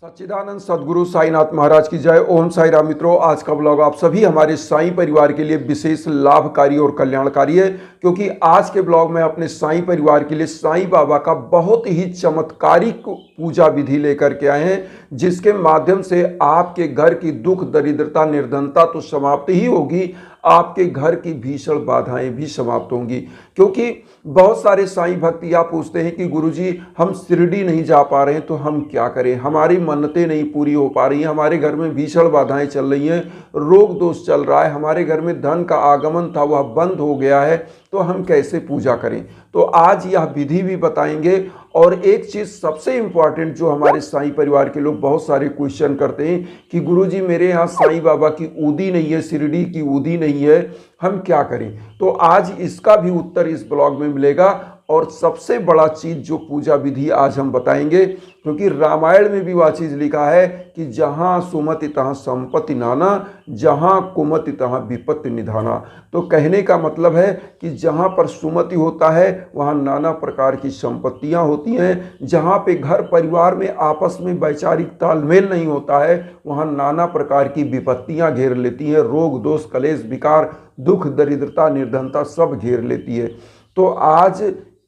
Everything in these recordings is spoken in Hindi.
सच्चिदानंद सदगुरु साईनाथ महाराज की जय। ओम साई राम। मित्रों, आज का ब्लॉग आप सभी हमारे साईं परिवार के लिए विशेष लाभकारी और कल्याणकारी है, क्योंकि आज के ब्लॉग में अपने साईं परिवार के लिए साईं बाबा का बहुत ही चमत्कारिक पूजा विधि लेकर के आए हैं, जिसके माध्यम से आपके घर की दुख दरिद्रता निर्धनता तो समाप्त ही होगी, आपके घर की भीषण बाधाएं भी समाप्त होंगी। क्योंकि बहुत सारे साईं भक्त या पूछते हैं कि गुरुजी हम शिरडी नहीं जा पा रहे हैं तो हम क्या करें, हमारी मन्नतें नहीं पूरी हो पा रही हैं, हमारे घर में भीषण बाधाएं चल रही हैं, रोग दोष चल रहा है, हमारे घर में धन का आगमन था वह बंद हो गया है, तो हम कैसे पूजा करें। तो आज यह विधि भी बताएंगे। और एक चीज़ सबसे इम्पॉर्टेंट जो हमारे साईं परिवार के लोग बहुत सारे क्वेश्चन करते हैं कि गुरुजी मेरे यहाँ साईं बाबा की ऊदी नहीं है, शिरडी की ऊदी नहीं है, हम क्या करें। तो आज इसका भी उत्तर इस ब्लॉग में मिलेगा। और सबसे बड़ा चीज़ जो पूजा विधि आज हम बताएंगे, क्योंकि रामायण में भी वह चीज़ लिखा है कि जहाँ सुमति तहाँ संपत्ति नाना, जहाँ कुमति तहाँ विपत्ति निधाना। तो कहने का मतलब है कि जहाँ पर सुमति होता है वहाँ नाना प्रकार की संपत्तियाँ होती हैं, जहाँ पे घर परिवार में आपस में वैचारिक तालमेल नहीं होता है वहाँ नाना प्रकार की विपत्तियाँ घेर लेती हैं, रोग दोष कलेश विकार दुख दरिद्रता निर्धनता सब घेर लेती है। तो आज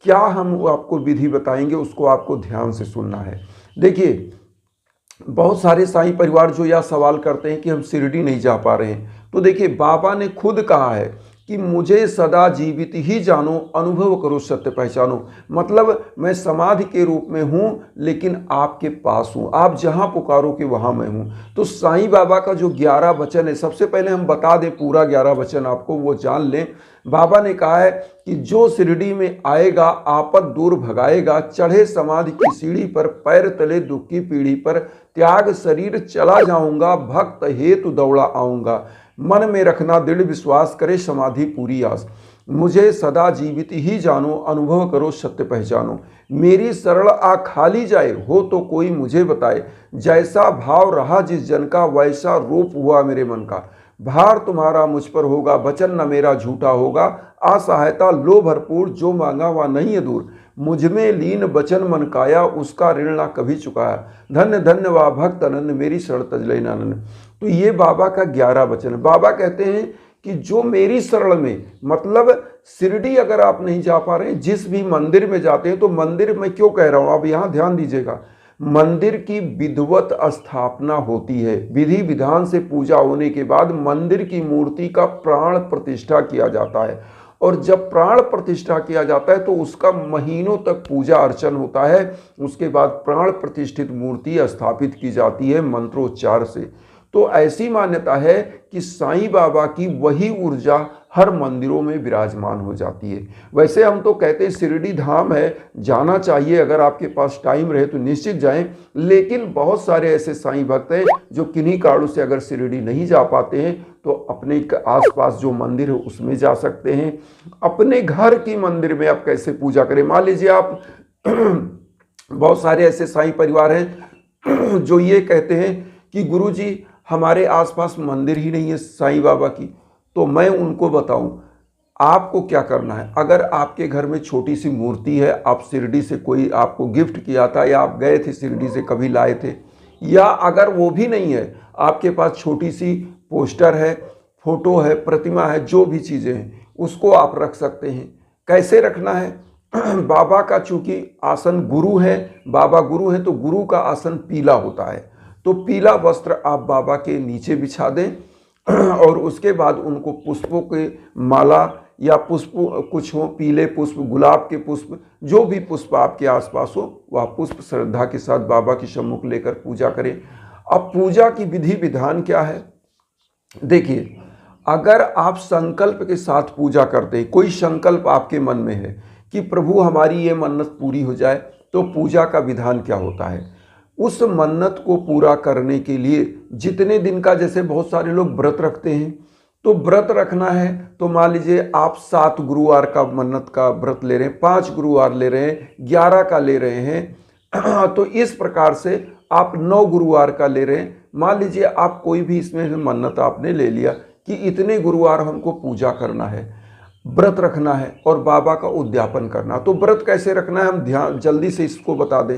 क्या हम आपको विधि बताएंगे, उसको आपको ध्यान से सुनना है। देखिए, बहुत सारे साईं परिवार जो यह सवाल करते हैं कि हम शिरडी नहीं जा पा रहे हैं, तो देखिए बाबा ने खुद कहा है कि मुझे सदा जीवित ही जानो, अनुभव करो सत्य पहचानो। मतलब मैं समाधि के रूप में हूँ लेकिन आपके पास हूँ, आप जहाँ पुकारोगे वहाँ मैं हूँ। तो साईं बाबा का जो 11 वचन है, सबसे पहले हम बता दें पूरा 11 वचन आपको वो जान लें। बाबा ने कहा है कि जो शिरडी में आएगा आपद दूर भगाएगा, चढ़े समाधि की सीढ़ी पर पैर तले दुख की पीढ़ी पर, त्याग शरीर चला जाऊंगा भक्त हेतु दौड़ा आऊंगा, मन में रखना दृढ़ विश्वास करे समाधि पूरी आस, मुझे सदा जीवित ही जानो, अनुभव करो सत्य पहचानो, मेरी सरल आ खाली जाए हो तो कोई मुझे बताए, जैसा भाव रहा जिस जन का वैसा रूप हुआ मेरे मन का, भार तुम्हारा मुझ पर होगा वचन न मेरा झूठा होगा, असहायता लो भरपूर जो मांगा वह नहीं है दूर, मुझ में लीन वचन मन काया उसका ऋण ना कभी चुकाया, धन्य धन्य वा भक्त अनन्य मेरी शरण तजले नानन। तो ये बाबा का 11 वचन है। बाबा कहते हैं कि जो मेरी शरण में, मतलब शिरडी अगर आप नहीं जा पा रहे हैं, जिस भी मंदिर में जाते हैं, तो मंदिर में क्यों कह रहा हूँ आप यहाँ ध्यान दीजिएगा, मंदिर की विधिवत स्थापना होती है, विधि विधान से पूजा होने के बाद मंदिर की मूर्ति का प्राण प्रतिष्ठा किया जाता है। और जब प्राण प्रतिष्ठा किया जाता है तो उसका महीनों तक पूजा अर्चन होता है, उसके बाद प्राण प्रतिष्ठित मूर्ति स्थापित की जाती है मंत्रोच्चार से। तो ऐसी मान्यता है कि साईं बाबा की वही ऊर्जा हर मंदिरों में विराजमान हो जाती है। वैसे हम तो कहते हैं शिरडी धाम है, जाना चाहिए, अगर आपके पास टाइम रहे तो निश्चित जाएं, लेकिन बहुत सारे ऐसे साईं भक्त हैं जो किन्हीं कारणों से अगर शिरडी नहीं जा पाते हैं तो अपने आसपास जो मंदिर है उसमें जा सकते हैं। अपने घर की मंदिर में आप कैसे पूजा करें, मान लीजिए आप बहुत सारे ऐसे साईं परिवार हैं जो ये कहते हैं कि गुरुजी हमारे आसपास मंदिर ही नहीं है साईं बाबा की। तो मैं उनको बताऊं आपको क्या करना है। अगर आपके घर में छोटी सी मूर्ति है, आप शिरडी से कोई आपको गिफ्ट किया था या आप गए थे शिरडी से कभी लाए थे, या अगर वो भी नहीं है आपके पास छोटी सी पोस्टर है, फोटो है, प्रतिमा है, जो भी चीज़ें हैं उसको आप रख सकते हैं। कैसे रखना है, बाबा का चूंकि आसन गुरु है, बाबा गुरु है, तो गुरु का आसन पीला होता है, तो पीला वस्त्र आप बाबा के नीचे बिछा दें और उसके बाद उनको पुष्पों के माला या पुष्प कुछ हो, पीले पुष्प, गुलाब के पुष्प, जो भी पुष्प आपके आसपास हो वह पुष्प श्रद्धा के साथ बाबा के सम्मुख लेकर पूजा करें। अब पूजा की विधि विधान क्या है, देखिए, अगर आप संकल्प के साथ पूजा करते हैं, कोई संकल्प आपके मन में है कि प्रभु हमारी ये मन्नत पूरी हो जाए, तो पूजा का विधान क्या होता है, उस मन्नत को पूरा करने के लिए जितने दिन का, जैसे बहुत सारे लोग व्रत रखते हैं, तो व्रत रखना है तो मान लीजिए आप 7 गुरुवार का मन्नत का व्रत ले रहे हैं, 5 गुरुवार ले रहे हैं, 11 का ले रहे हैं, तो इस प्रकार से आप 9 गुरुवार का ले रहे हैं। मान लीजिए आप कोई भी इसमें मन्नत आपने ले लिया कि इतने गुरुवार हमको पूजा करना है, व्रत रखना है और बाबा का उद्यापन करना। तो व्रत कैसे रखना है हम ध्यान जल्दी से इसको बता दें।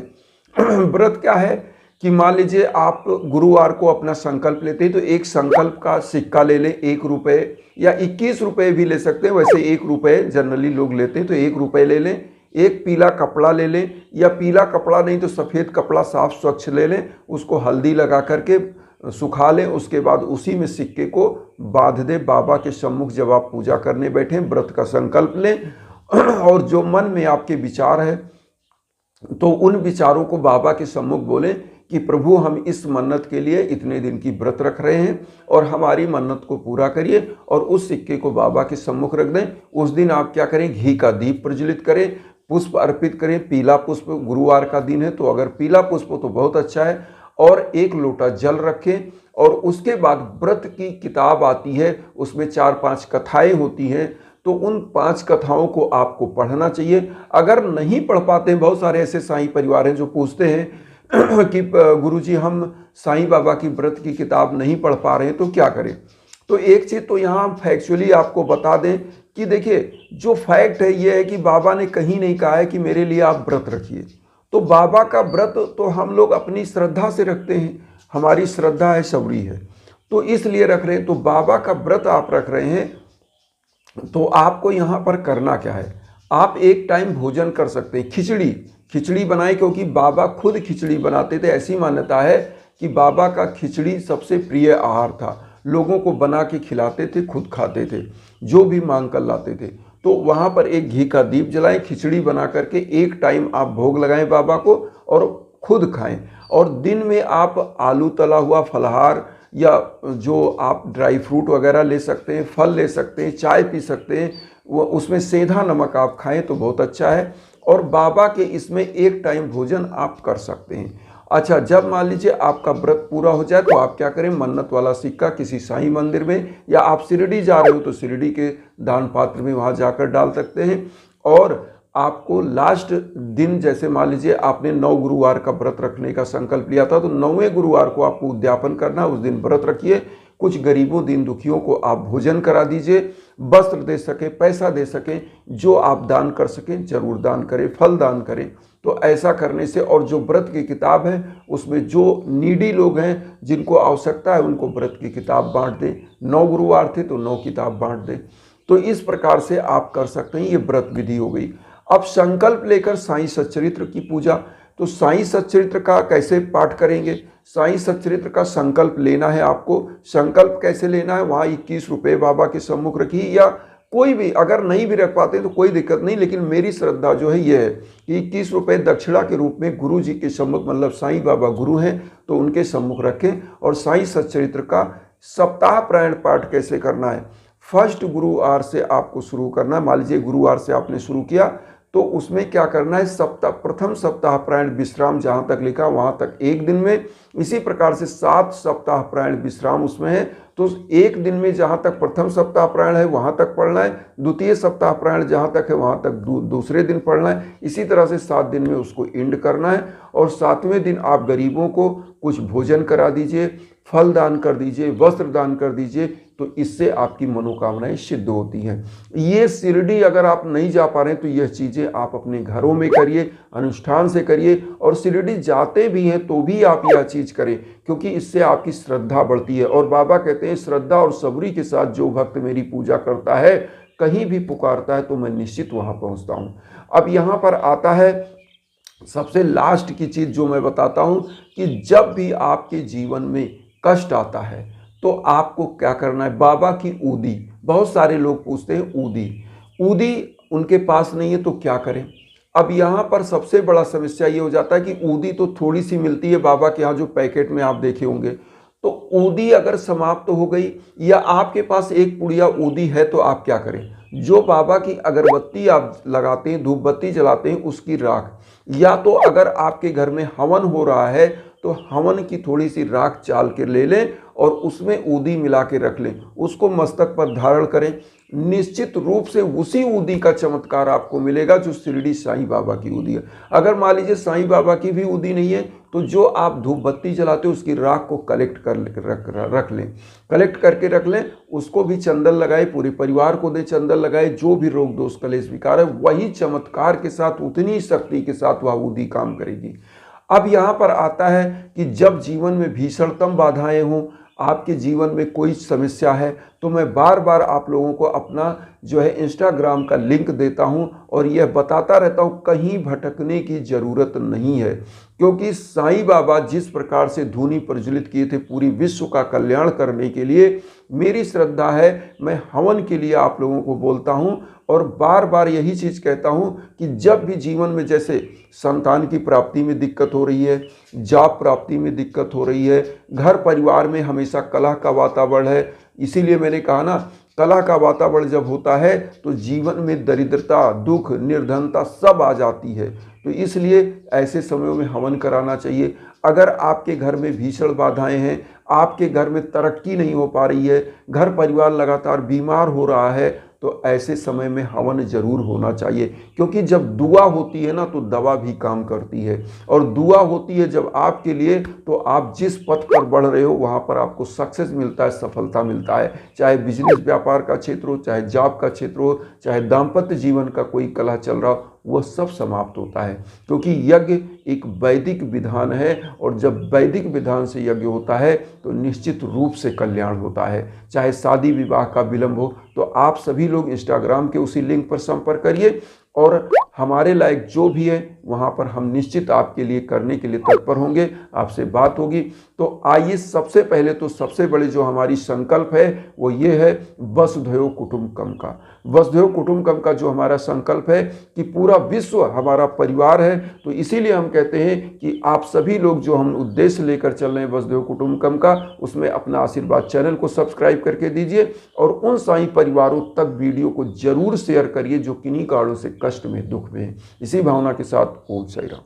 व्रत क्या है कि मान लीजिए आप गुरुवार को अपना संकल्प लेते हैं तो एक संकल्प का सिक्का ले लें, 1 रुपये या 21 रुपये भी ले सकते हैं। वैसे 1 रुपये जनरली लोग लेते हैं तो 1 रुपये ले लें। एक पीला कपड़ा ले लें, या पीला कपड़ा नहीं तो सफ़ेद कपड़ा साफ स्वच्छ ले लें, उसको हल्दी लगा करके सुखा लें। उसके बाद उसी में सिक्के को बांध दें। बाबा के सम्मुख जब आप पूजा करने बैठें व्रत का संकल्प लें और जो मन में आपके विचार है तो उन विचारों को बाबा के सम्मुख बोलें कि प्रभु हम इस मन्नत के लिए इतने दिन की व्रत रख रहे हैं और हमारी मन्नत को पूरा करिए, और उस सिक्के को बाबा के सम्मुख रख दें। उस दिन आप क्या करें, घी का दीप प्रज्वलित करें, पुष्प अर्पित करें। पीला पुष्प, गुरुवार का दिन है तो अगर पीला पुष्प हो तो बहुत अच्छा है, और 1 लोटा जल रखें। और उसके बाद व्रत की किताब आती है, उसमें 4-5 कथाएं होती हैं, तो उन 5 कथाओं को आपको पढ़ना चाहिए। अगर नहीं पढ़ पाते हैं, बहुत सारे ऐसे साईं परिवार हैं जो पूछते हैं कि गुरुजी हम साईं बाबा की व्रत की किताब नहीं पढ़ पा रहे हैं तो क्या करें। तो एक चीज़ तो यहाँ फैक्चुअली आपको बता दें कि देखिए, जो फैक्ट है ये है कि बाबा ने कहीं नहीं कहा है कि मेरे लिए आप व्रत रखिए। तो बाबा का व्रत तो हम लोग अपनी श्रद्धा से रखते हैं, हमारी श्रद्धा है, सबरी है, तो इसलिए रख रहे हैं। तो बाबा का व्रत आप रख रहे हैं तो आपको यहाँ पर करना क्या है, आप एक टाइम भोजन कर सकते हैं। खिचड़ी बनाए, क्योंकि बाबा खुद खिचड़ी बनाते थे। ऐसी मान्यता है कि बाबा का खिचड़ी सबसे प्रिय आहार था, लोगों को बना के खिलाते थे, खुद खाते थे, जो भी मांग कर लाते थे। तो वहाँ पर एक घी का दीप जलाएं, खिचड़ी बना करके एक टाइम आप भोग लगाएं बाबा को और खुद खाएं। और दिन में आप आलू तला हुआ फलाहार या जो आप ड्राई फ्रूट वगैरह ले सकते हैं, फल ले सकते हैं, चाय पी सकते हैं, वो उसमें सेंधा नमक आप खाएं तो बहुत अच्छा है। और बाबा के इसमें एक टाइम भोजन आप कर सकते हैं। अच्छा, जब मान लीजिए आपका व्रत पूरा हो जाए तो आप क्या करें, मन्नत वाला सिक्का किसी साईं मंदिर में, या आप शिरडी जा रहे हो तो शिरडी के दान पात्र में वहाँ जाकर डाल सकते हैं। और आपको लास्ट दिन, जैसे मान लीजिए आपने 9 गुरुवार का व्रत रखने का संकल्प लिया था तो 9वें गुरुवार को आपको उद्यापन करना, उस दिन व्रत रखिए। कुछ गरीबों दीन दुखियों को आप भोजन करा दीजिए, वस्त्र दे सकें, पैसा दे सकें, जो आप दान कर सकें जरूर दान करें, फल दान करें। तो ऐसा करने से, और जो व्रत की किताब है उसमें जो नीडी लोग हैं जिनको आवश्यकता है उनको व्रत की किताब बांट दें। 9 गुरुवार थे तो 9 किताब बांट दें। तो इस प्रकार से आप कर सकते हैं। ये व्रत विधि हो गई। अब संकल्प लेकर साईं सच्चरित्र की पूजा। तो साईं सच्चरित्र का कैसे पाठ करेंगे, साईं सच्चरित्र का संकल्प लेना है आपको। संकल्प कैसे लेना है, वहाँ 21 रुपये बाबा के सम्मुख रखिए, या कोई भी अगर नहीं भी रख पाते तो कोई दिक्कत नहीं, लेकिन मेरी श्रद्धा जो है ये है कि 21 रुपये दक्षिणा के रूप में गुरु जी के सम्मुख, मतलब साईं बाबा गुरु हैं तो उनके सम्मुख रखें। और साईं सच्चरित्र का सप्ताह प्रायण पाठ कैसे करना है, फर्स्ट गुरुवार से आपको शुरू करना है। मान लीजिए गुरुवार से आपने शुरू किया तो उसमें क्या करना है, प्रथम सप्ताह प्रायण विश्राम जहाँ तक लिखा वहाँ तक 1 दिन में। इसी प्रकार से 7 सप्ताह प्रायण विश्राम उसमें है, तो 1 दिन में जहाँ तक प्रथम सप्ताह प्रायण है वहाँ तक पढ़ना है, द्वितीय सप्ताह प्रायण जहाँ तक है वहाँ तक दूसरे दिन पढ़ना है। इसी तरह से 7 दिन में उसको एंड करना है। और 7वें दिन आप गरीबों को कुछ भोजन करा दीजिए, फल दान कर दीजिए, वस्त्र दान कर दीजिए, तो इससे आपकी मनोकामनाएं सिद्ध होती हैं। ये शिरडी अगर आप नहीं जा पा रहे हैं तो यह चीज़ें आप अपने घरों में करिए, अनुष्ठान से करिए। और शिरडी जाते भी हैं तो भी आप यह चीज़ करें, क्योंकि इससे आपकी श्रद्धा बढ़ती है। और बाबा कहते हैं श्रद्धा और सबरी के साथ जो भक्त मेरी पूजा करता है, कहीं भी पुकारता है तो मैं निश्चित वहाँ पहुँचता हूँ। अब यहाँ पर आता है सबसे लास्ट की चीज़ जो मैं बताता हूँ कि जब भी आपके जीवन में कष्ट आता है तो आपको क्या करना है। बाबा की ऊदी, बहुत सारे लोग पूछते हैं ऊदी उनके पास नहीं है तो क्या करें। अब यहाँ पर सबसे बड़ा समस्या ये हो जाता है कि ऊदी तो थोड़ी सी मिलती है बाबा के यहाँ, जो पैकेट में आप देखे होंगे। तो ऊदी अगर समाप्त हो गई या आपके पास एक पुड़िया ऊदी है तो आप क्या करें, जो बाबा की अगरबत्ती आप लगाते हैं, धूप बत्ती जलाते हैं, उसकी राख, या तो अगर आपके घर में हवन हो रहा है तो हवन की थोड़ी सी राख चाल के ले लें और उसमें ऊदी मिला के रख लें, उसको मस्तक पर धारण करें। निश्चित रूप से उसी ऊदी का चमत्कार आपको मिलेगा जो शिरडी साईं बाबा की ऊदी है। अगर मान लीजिए साईं बाबा की भी ऊदी नहीं है तो जो आप धूप बत्ती जलाते हो उसकी राख को कलेक्ट कर रख लें, कलेक्ट करके रख लें, उसको भी चंदन लगाए, पूरे परिवार को दे चंदन लगाए। जो भी रोग दोष कलेश विकार है वही चमत्कार के साथ, उतनी शक्ति के साथ वह ऊदी काम करेगी। अब यहाँ पर आता है कि जब जीवन में भीषणतम बाधाएं हों, आपके जीवन में कोई समस्या है, तो मैं बार बार आप लोगों को अपना जो है इंस्टाग्राम का लिंक देता हूं और यह बताता रहता हूं कहीं भटकने की ज़रूरत नहीं है। क्योंकि साईं बाबा जिस प्रकार से धूनी प्रज्वलित किए थे पूरी विश्व का कल्याण करने के लिए, मेरी श्रद्धा है, मैं हवन के लिए आप लोगों को बोलता हूं और बार बार यही चीज़ कहता हूं कि जब भी जीवन में जैसे संतान की प्राप्ति में दिक्कत हो रही है, जॉब प्राप्ति में दिक्कत हो रही है, घर परिवार में हमेशा कलह का वातावरण है, इसीलिए मैंने कहा ना, कलह का वातावरण जब होता है तो जीवन में दरिद्रता, दुख, निर्धनता सब आ जाती है। तो इसलिए ऐसे समयों में हवन कराना चाहिए। अगर आपके घर में भीषण बाधाएं हैं, आपके घर में तरक्की नहीं हो पा रही है, घर परिवार लगातार बीमार हो रहा है, तो ऐसे समय में हवन जरूर होना चाहिए। क्योंकि जब दुआ होती है ना तो दवा भी काम करती है, और दुआ होती है जब आपके लिए, तो आप जिस पथ पर बढ़ रहे हो वहाँ पर आपको सक्सेस मिलता है, सफलता मिलता है। चाहे बिजनेस व्यापार का क्षेत्र हो, चाहे जॉब का क्षेत्र हो, चाहे दाम्पत्य जीवन का कोई कलह चल रहा हो, वह सब समाप्त होता है। क्योंकि यज्ञ एक वैदिक विधान है, और जब वैदिक विधान से यज्ञ होता है तो निश्चित रूप से कल्याण होता है। चाहे शादी विवाह का विलंब हो, तो आप सभी लोग इंस्टाग्राम के उसी लिंक पर संपर्क करिए, और हमारे लायक जो भी है वहाँ पर हम निश्चित आपके लिए करने के लिए तत्पर होंगे, आपसे बात होगी। तो आइए, सबसे पहले तो सबसे बड़े जो हमारी संकल्प है वो ये है, वसुधैव कुटुंबकम का। वसुधैव कुटुंबकम का जो हमारा संकल्प है कि पूरा विश्व हमारा परिवार है, तो इसीलिए हम कहते हैं कि आप सभी लोग जो हम उद्देश्य लेकर चल रहे हैं वसुधैव कुटुंबकम का, उसमें अपना आशीर्वाद चैनल को सब्सक्राइब करके दीजिए, और उन साईं परिवारों तक वीडियो को जरूर शेयर करिए जो किन्हीं कारणों से कष्ट में, दुख में है। इसी भावना के साथ ओम साईं राम।